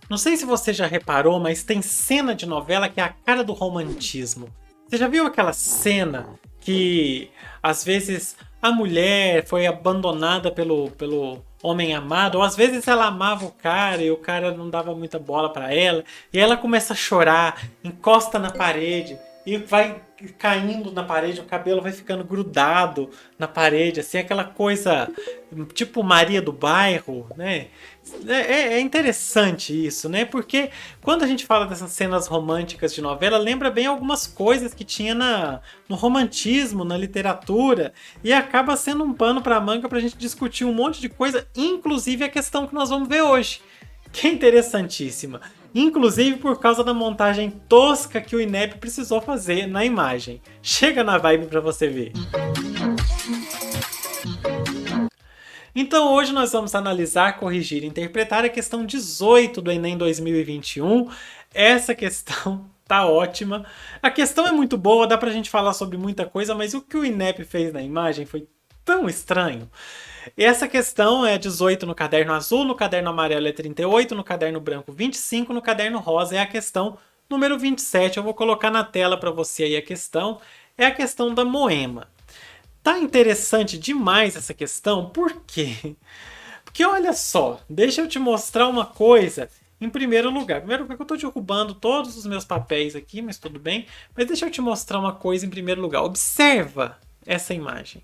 Não sei se você já reparou, mas tem cena de novela que é a cara do romantismo. Você já viu aquela cena que às vezes a mulher foi abandonada pelo homem amado, ou às vezes ela amava o cara e o cara não dava muita bola pra ela, e ela começa a chorar, encosta na parede e vai caindo na parede, o cabelo vai ficando grudado na parede, assim, aquela coisa tipo Maria do Bairro, né? É interessante isso, né? Porque quando a gente fala dessas cenas românticas de novela, lembra bem algumas coisas que tinha no romantismo, na literatura, e acaba sendo um pano para manga para a gente discutir um monte de coisa, inclusive a questão que nós vamos ver hoje, que é interessantíssima. Inclusive por causa da montagem tosca que o INEP precisou fazer na imagem. Chega na vibe para você ver. Então hoje nós vamos analisar, corrigir e interpretar a questão 18 do Enem 2021. Essa questão tá ótima. A questão é muito boa, dá pra gente falar sobre muita coisa, mas o que o INEP fez na imagem foi tão estranho. Essa questão é 18 no caderno azul, no caderno amarelo é 38, no caderno branco 25, no caderno rosa é a questão número 27. Eu vou colocar na tela para você aí a questão. É a questão da Moema. Tá interessante demais essa questão, por quê? Porque olha só, deixa eu te mostrar uma coisa em primeiro lugar. Primeiro lugar que eu tô derrubando todos os meus papéis aqui, mas tudo bem. Mas deixa eu te mostrar uma coisa em primeiro lugar. Observa essa imagem.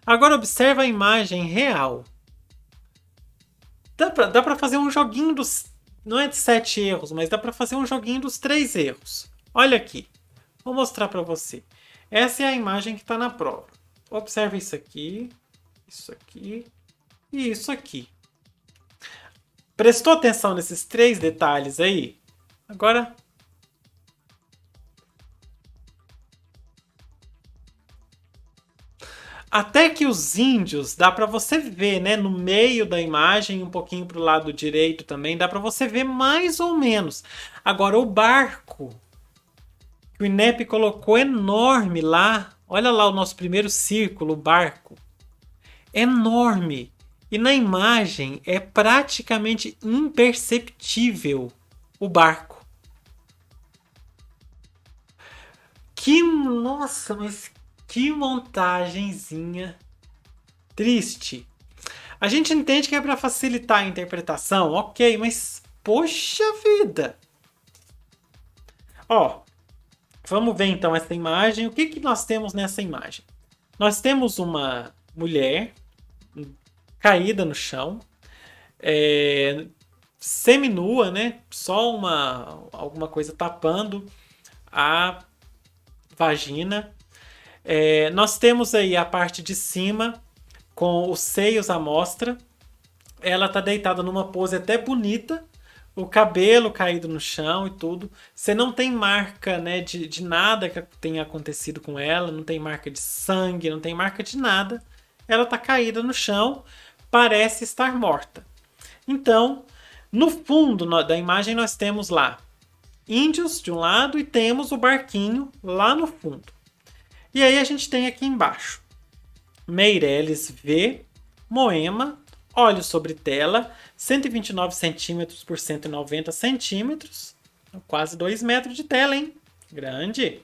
Agora observa a imagem real. Dá pra fazer um joguinho dos... Não é de 7 erros, mas dá pra fazer um joguinho dos 3 erros. Olha aqui. Vou mostrar pra você. Essa é a imagem que está na prova. Observe isso aqui e isso aqui. Prestou atenção nesses 3 detalhes aí? Agora... Até que os índios, dá para você ver, né? No meio da imagem, um pouquinho para o lado direito também, dá para você ver mais ou menos. Agora, o barco que o INEP colocou enorme lá. Olha lá o nosso primeiro círculo, o barco. Enorme. E na imagem é praticamente imperceptível o barco. Nossa, mas que montagenzinha triste. A gente entende que é para facilitar a interpretação, ok, mas poxa vida. Ó, vamos ver então essa imagem. O que nós temos nessa imagem? Nós temos uma mulher caída no chão, seminua, né? Só alguma coisa tapando a vagina. Nós temos aí a parte de cima com os seios à mostra. Ela tá deitada numa pose até bonita. O cabelo caído no chão e tudo. Você não tem marca, né, de nada que tenha acontecido com ela. Não tem marca de sangue, não tem marca de nada. Ela tá caída no chão. Parece estar morta. Então, no fundo da imagem nós temos lá índios de um lado e temos o barquinho lá no fundo. E aí a gente tem aqui embaixo Meireles V, Moema, óleo sobre tela, 129 centímetros por 190 centímetros, quase 2 metros de tela, hein? Grande.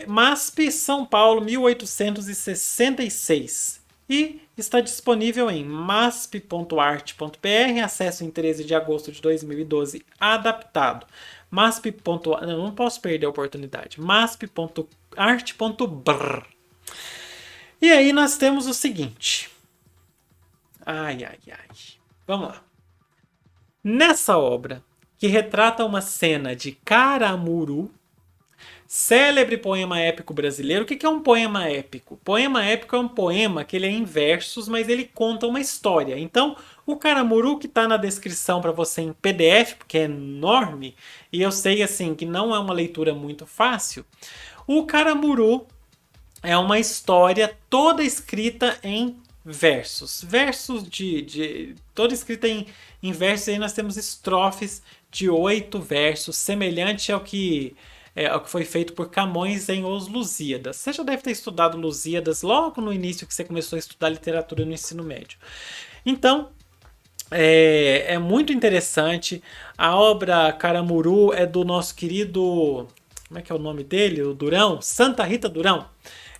MASP São Paulo 1866 e está disponível em masp.art.br, acesso em 13 de agosto de 2012, adaptado. masp. Não posso perder a oportunidade. masp.art.br. E aí nós temos o seguinte. Ai. Vamos lá. Nessa obra, que retrata uma cena de Caramuru, célebre poema épico brasileiro. O que é um poema épico? Poema épico é um poema que ele é em versos, mas ele conta uma história. Então, o Caramuru, que está na descrição para você em PDF, porque é enorme, e eu sei assim que não é uma leitura muito fácil, o Caramuru é uma história toda escrita em versos. Versos toda escrita em versos, aí nós temos estrofes de 8 versos, semelhante ao que foi feito por Camões em Os Lusíadas. Você já deve ter estudado Lusíadas logo no início que você começou a estudar literatura no ensino médio. Então, É muito interessante. A obra Caramuru é do nosso querido. Como é que é o nome dele? O Durão? Santa Rita Durão.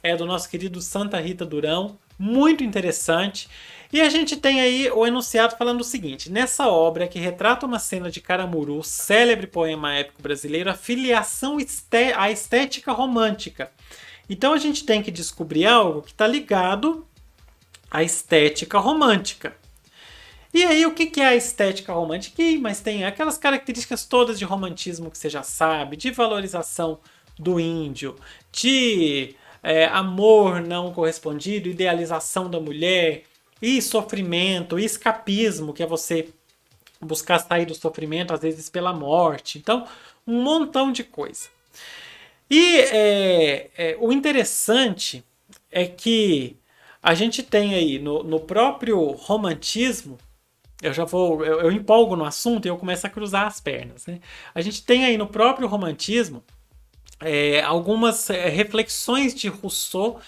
É do nosso querido Santa Rita Durão. Muito interessante. E a gente tem aí o enunciado falando o seguinte: nessa obra que retrata uma cena de Caramuru, célebre poema épico brasileiro, a filiação à estética romântica. Então a gente tem que descobrir algo que está ligado à estética romântica. E aí, o que é a estética romântica? Mas tem aquelas características todas de romantismo que você já sabe, de valorização do índio, de amor não correspondido, idealização da mulher, e sofrimento, e escapismo, que é você buscar sair do sofrimento, às vezes pela morte. Então, um montão de coisa. E o interessante é que a gente tem aí no próprio romantismo, eu empolgo no assunto e eu começo a cruzar as pernas, né? A gente tem aí no próprio romantismo algumas reflexões de Rousseau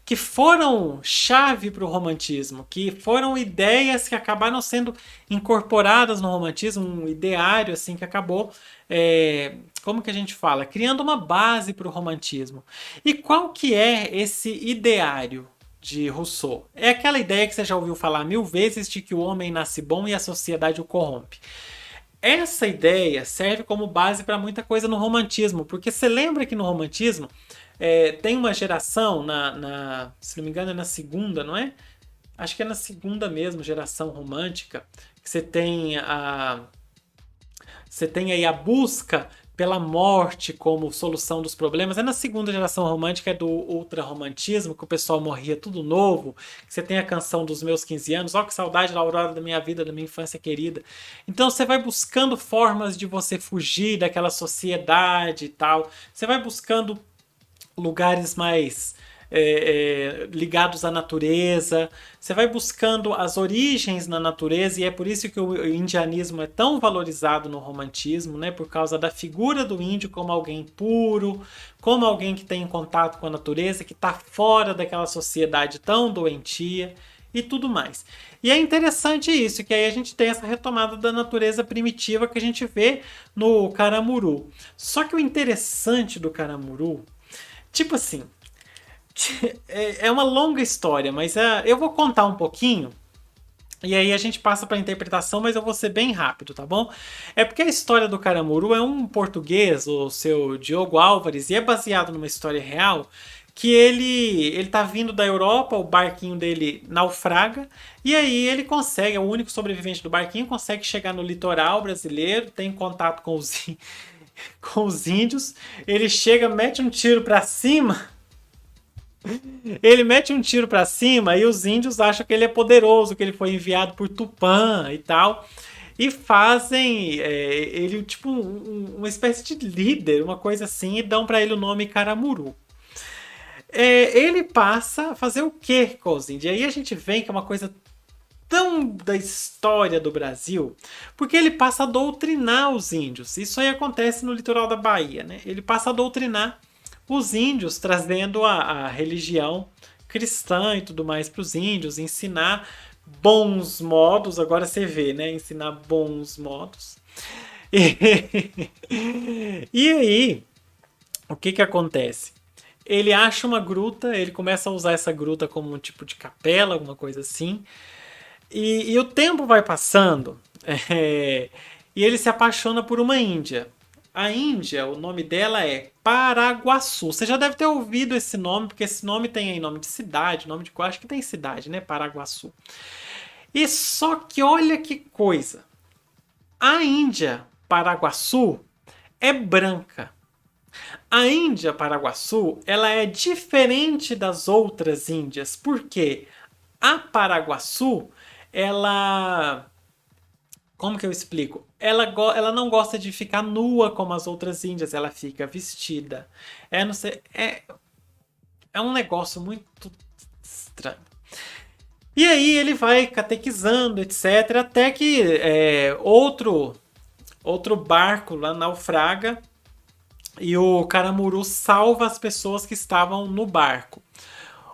que foram chave para o romantismo, que foram ideias que acabaram sendo incorporadas no romantismo, um ideário assim que acabou, como que a gente fala, criando uma base para o romantismo. E qual que é esse ideário de Rousseau? É aquela ideia que você já ouviu falar 1000 vezes de que o homem nasce bom e a sociedade o corrompe. Essa ideia serve como base para muita coisa no romantismo, porque você lembra que no romantismo tem uma geração, se não me engano é na segunda, não é? Acho que é na segunda mesmo, geração romântica, que você tem aí a busca pela morte como solução dos problemas. É na segunda geração romântica, é do ultrarromantismo, que o pessoal morria tudo novo. Você tem a canção dos meus 15 anos, ó que saudade da aurora da minha vida, da minha infância querida. Então você vai buscando formas de você fugir daquela sociedade e tal. Você vai buscando lugares mais ligados à natureza. Você vai buscando as origens na natureza e é por isso que o indianismo é tão valorizado no romantismo, né? Por causa da figura do índio como alguém puro, como alguém que tem contato com a natureza, que está fora daquela sociedade tão doentia e tudo mais. E é interessante isso, que aí a gente tem essa retomada da natureza primitiva que a gente vê no Caramuru. Só que o interessante do Caramuru, tipo assim, é uma longa história, mas eu vou contar um pouquinho e aí a gente passa para a interpretação, mas eu vou ser bem rápido, tá bom? É porque a história do Caramuru é um português, o seu Diogo Álvares, e é baseado numa história real que ele tá vindo da Europa, o barquinho dele naufraga, e aí ele consegue, é o único sobrevivente do barquinho, consegue chegar no litoral brasileiro, tem contato com com os índios, ele chega, mete um tiro para cima. Ele mete um tiro pra cima e os índios acham que ele é poderoso, que ele foi enviado por Tupã e tal. E fazem ele tipo uma espécie de líder, uma coisa assim, e dão pra ele o nome Caramuru. Ele passa a fazer o que com os índios? E aí a gente vê que é uma coisa tão da história do Brasil, porque ele passa a doutrinar os índios. Isso aí acontece no litoral da Bahia, né? Ele passa a doutrinar os índios, trazendo a religião cristã e tudo mais para os índios, ensinar bons modos, agora você vê, né? Ensinar bons modos. E, e aí, o que acontece? Ele acha uma gruta, ele começa a usar essa gruta como um tipo de capela, alguma coisa assim, e o tempo vai passando, e ele se apaixona por uma índia. A Índia, o nome dela é Paraguaçu. Você já deve ter ouvido esse nome, porque esse nome tem aí nome de cidade, nome de. Acho que tem cidade, né? Paraguaçu. E só que olha que coisa. A Índia Paraguaçu é branca. A Índia Paraguaçu, ela é diferente das outras Índias, porque a Paraguaçu, ela, como que eu explico? Ela não gosta de ficar nua como as outras índias, ela fica vestida. Não sei, é um negócio muito estranho. E aí ele vai catequizando, etc. Até que outro barco lá naufraga e o Caramuru salva as pessoas que estavam no barco.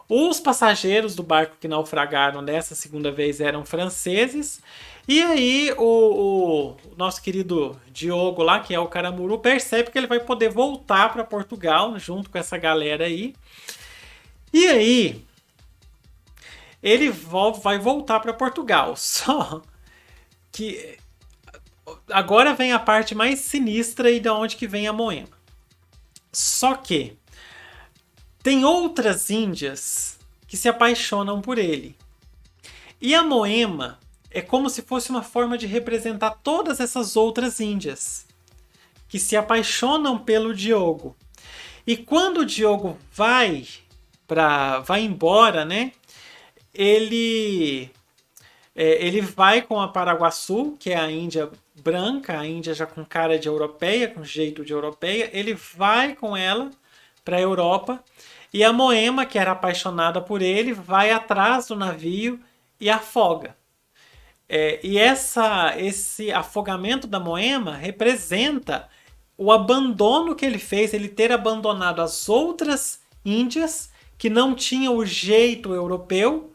Os passageiros do barco que naufragaram dessa segunda vez eram franceses E aí o nosso querido Diogo lá, que é o Caramuru, percebe que ele vai poder voltar para Portugal junto com essa galera aí. E aí ele vai voltar para Portugal. Só que agora vem a parte mais sinistra e de onde que vem a Moema. Só que tem outras índias que se apaixonam por ele. E a Moema é como se fosse uma forma de representar todas essas outras índias que se apaixonam pelo Diogo. E quando o Diogo vai embora, né? Ele vai com a Paraguaçu, que é a Índia branca, a Índia já com cara de europeia, com jeito de europeia. Ele vai com ela para a Europa. E a Moema, que era apaixonada por ele, vai atrás do navio e afoga. E esse afogamento da Moema representa o abandono que ele fez, ele ter abandonado as outras índias que não tinham o jeito europeu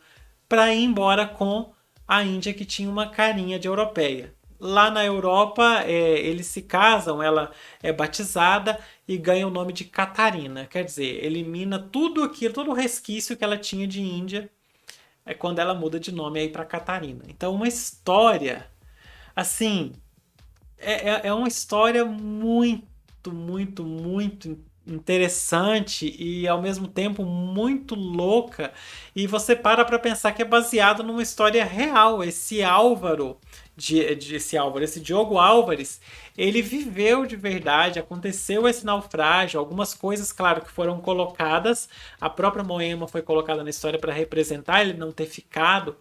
para ir embora com a Índia que tinha uma carinha de europeia. Lá na Europa, eles se casam, ela é batizada e ganha o nome de Catarina. Quer dizer, elimina tudo aquilo, todo o resquício que ela tinha de Índia quando ela muda de nome aí para Catarina. Então, uma história, assim, é uma história muito, muito, muito interessante e ao mesmo tempo muito louca. E você para pensar que é baseado numa história real. Esse Diogo Álvares, ele viveu de verdade, aconteceu esse naufrágio, algumas coisas, claro, que foram colocadas, a própria Moema foi colocada na história para representar ele não ter ficado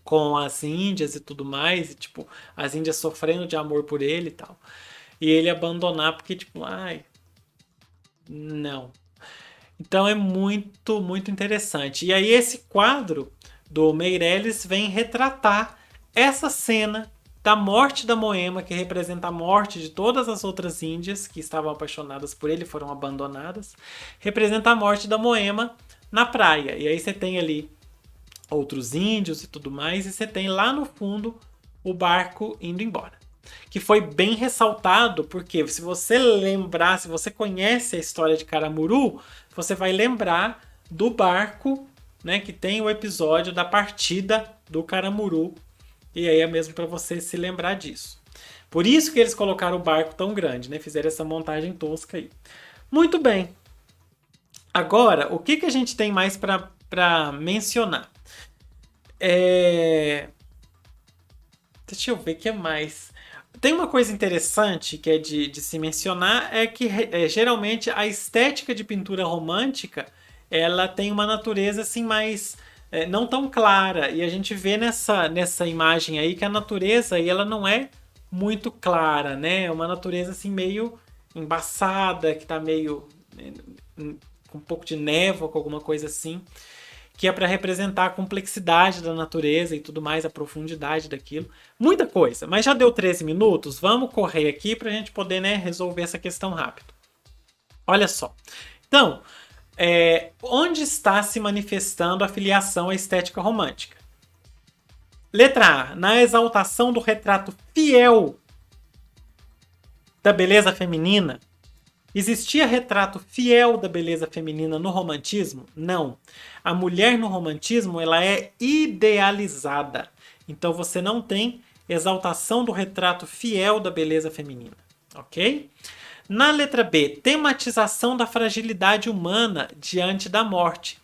com as índias e tudo mais, e tipo, as índias sofrendo de amor por ele e tal. E ele abandonar porque, tipo, ai, não. Então é muito, muito interessante. E aí esse quadro do Meirelles vem retratar essa cena da morte da Moema, que representa a morte de todas as outras índias que estavam apaixonadas por ele, foram abandonadas. Representa a morte da Moema na praia. E aí você tem ali outros índios e tudo mais, e você tem lá no fundo o barco indo embora. Que foi bem ressaltado, porque se você lembrar, se você conhece a história de Caramuru, você vai lembrar do barco, né, que tem o episódio da partida do Caramuru, e aí é mesmo para você se lembrar disso. Por isso que eles colocaram o barco tão grande, né, fizeram essa montagem tosca aí. Muito bem. Agora, o que a gente tem mais para mencionar? Deixa eu ver o que é mais. Tem uma coisa interessante que é de se mencionar, é que geralmente a estética de pintura romântica ela tem uma natureza assim mais não tão clara, e a gente vê nessa imagem aí que a natureza aí, ela não é muito clara, né? É uma natureza assim meio embaçada, que tá meio com um pouco de névoa, com alguma coisa assim, que é para representar a complexidade da natureza e tudo mais, a profundidade daquilo. Muita coisa, mas já deu 13 minutos, vamos correr aqui para a gente poder, né, resolver essa questão rápido. Olha só. Então, onde está se manifestando a filiação à estética romântica? Letra A, na exaltação do retrato fiel da beleza feminina. Existia retrato fiel da beleza feminina no romantismo? Não. A mulher no romantismo ela é idealizada. Então você não tem exaltação do retrato fiel da beleza feminina. Ok? Na letra B, tematização da fragilidade humana diante da morte.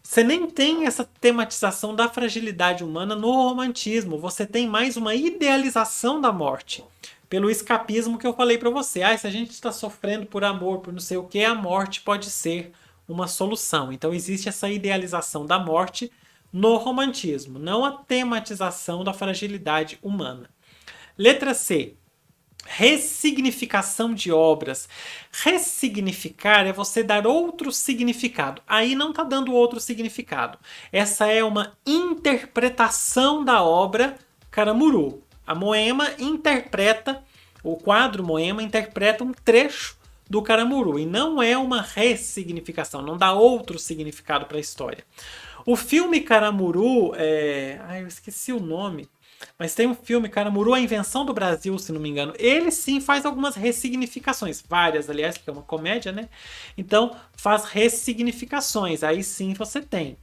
Você nem tem essa tematização da fragilidade humana no romantismo. Você tem mais uma idealização da morte. Pelo escapismo que eu falei para você. Se a gente está sofrendo por amor, por não sei o que, a morte pode ser uma solução. Então existe essa idealização da morte no romantismo, não a tematização da fragilidade humana. Letra C. Ressignificação de obras. Ressignificar é você dar outro significado. Aí não está dando outro significado. Essa é uma interpretação da obra Caramuru. A Moema interpreta, o quadro Moema interpreta um trecho do Caramuru e não é uma ressignificação, não dá outro significado para a história. O filme Caramuru, eu esqueci o nome, Mas tem um filme, cara, Muru, A Invenção do Brasil, se não me engano. Ele sim faz algumas ressignificações. Várias, aliás, porque é uma comédia, né? Então, faz ressignificações. Aí sim você tem.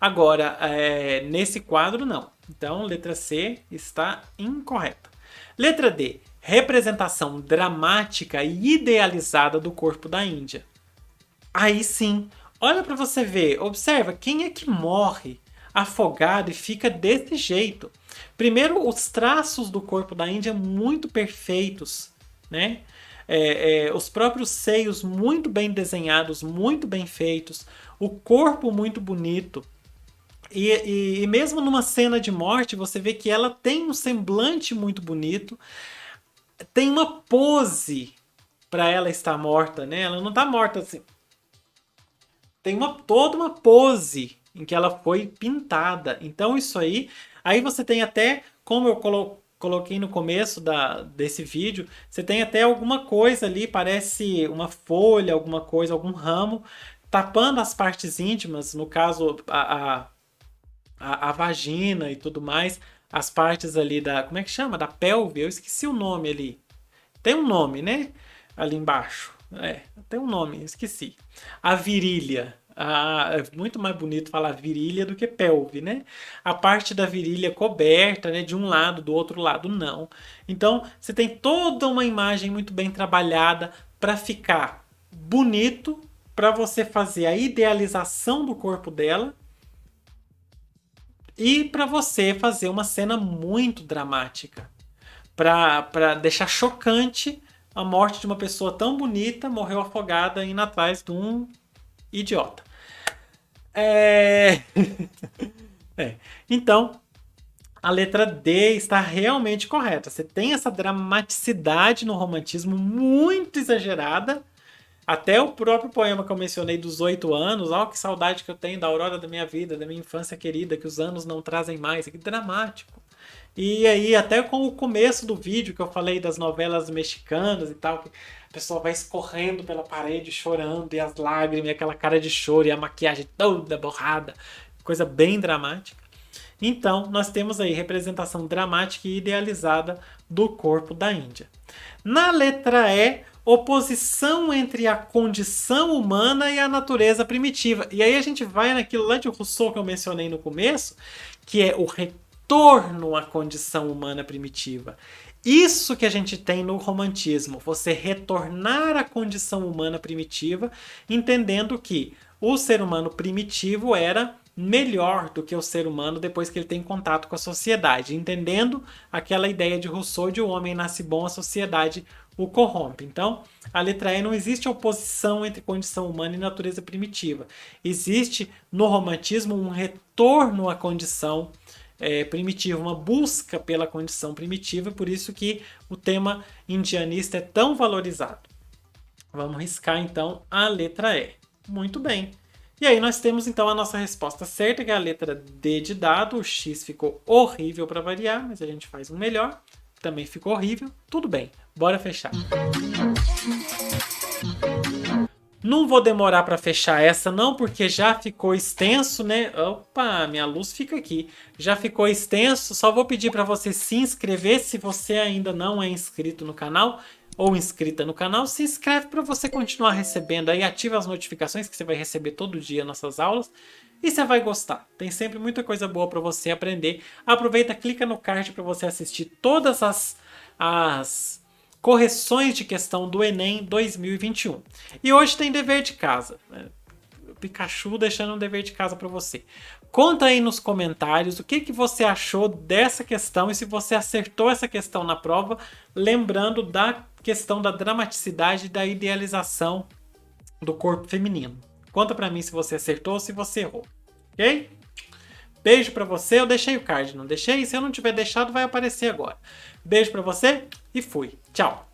Agora, nesse quadro, não. Então, letra C está incorreta. Letra D. Representação dramática e idealizada do corpo da Índia. Aí sim. Olha para você ver. Observa quem é que morre afogado e fica desse jeito. Primeiro, os traços do corpo da Índia muito perfeitos, né? Os próprios seios muito bem desenhados, muito bem feitos, o corpo muito bonito. E mesmo numa cena de morte, você vê que ela tem um semblante muito bonito, tem uma pose para ela estar morta, né? Ela não está morta assim. Tem toda uma pose em que ela foi pintada. Então isso aí você tem até, como eu coloquei no começo desse vídeo, você tem até alguma coisa ali, parece uma folha, alguma coisa, algum ramo, tapando as partes íntimas, no caso a vagina e tudo mais, as partes ali como é que chama? Da pelve, eu esqueci o nome ali. Tem um nome, né? Ali embaixo. Tem um nome, esqueci. A virilha. É muito mais bonito falar virilha do que pelve, né? A parte da virilha coberta, né? De um lado, do outro lado não. Então, você tem toda uma imagem muito bem trabalhada para ficar bonito, para você fazer a idealização do corpo dela e para você fazer uma cena muito dramática. Para deixar chocante a morte de uma pessoa tão bonita, morreu afogada indo atrás de um idiota. Então, a letra D está realmente correta. Você tem essa dramaticidade no romantismo muito exagerada. Até o próprio poema que eu mencionei dos 8 anos, que saudade que eu tenho da aurora da minha vida, da minha infância querida, que os anos não trazem mais. Que dramático. E aí, até com o começo do vídeo que eu falei das novelas mexicanas e tal, que a pessoa vai escorrendo pela parede chorando, e as lágrimas, e aquela cara de choro, e a maquiagem toda borrada, coisa bem dramática. Então, nós temos aí representação dramática e idealizada do corpo da Índia. Na letra E, oposição entre a condição humana e a natureza primitiva. E aí a gente vai naquilo lá de Rousseau que eu mencionei no começo, que é o retorno à condição humana primitiva. Isso que a gente tem no romantismo, você retornar à condição humana primitiva, entendendo que o ser humano primitivo era melhor do que o ser humano depois que ele tem contato com a sociedade, entendendo aquela ideia de Rousseau de o homem nasce bom, a sociedade o corrompe. Então, a letra E, não existe oposição entre condição humana e natureza primitiva. Existe no romantismo um retorno à condição primitiva, uma busca pela condição primitiva, por isso que o tema indianista é tão valorizado. Vamos riscar então a letra E. Muito bem. E aí nós temos então a nossa resposta certa, que é a letra D de dado. O X ficou horrível para variar, mas a gente faz um melhor. Também ficou horrível. Tudo bem, bora fechar. Não vou demorar para fechar essa não, porque já ficou extenso, né? Opa, minha luz fica aqui. Já ficou extenso, só vou pedir para você se inscrever se você ainda não é inscrito no canal ou inscrita no canal. Se inscreve para você continuar recebendo aí, ativa as notificações que você vai receber todo dia nossas aulas e você vai gostar. Tem sempre muita coisa boa para você aprender. Aproveita, clica no card para você assistir todas as correções de questão do Enem 2021. E hoje tem dever de casa. O Pikachu deixando um dever de casa para você. Conta aí nos comentários o que você achou dessa questão e se você acertou essa questão na prova, lembrando da questão da dramaticidade e da idealização do corpo feminino. Conta pra mim se você acertou ou se você errou, ok? Beijo pra você, eu deixei o card, não deixei? Se eu não tiver deixado, vai aparecer agora. Beijo pra você e fui. Tchau!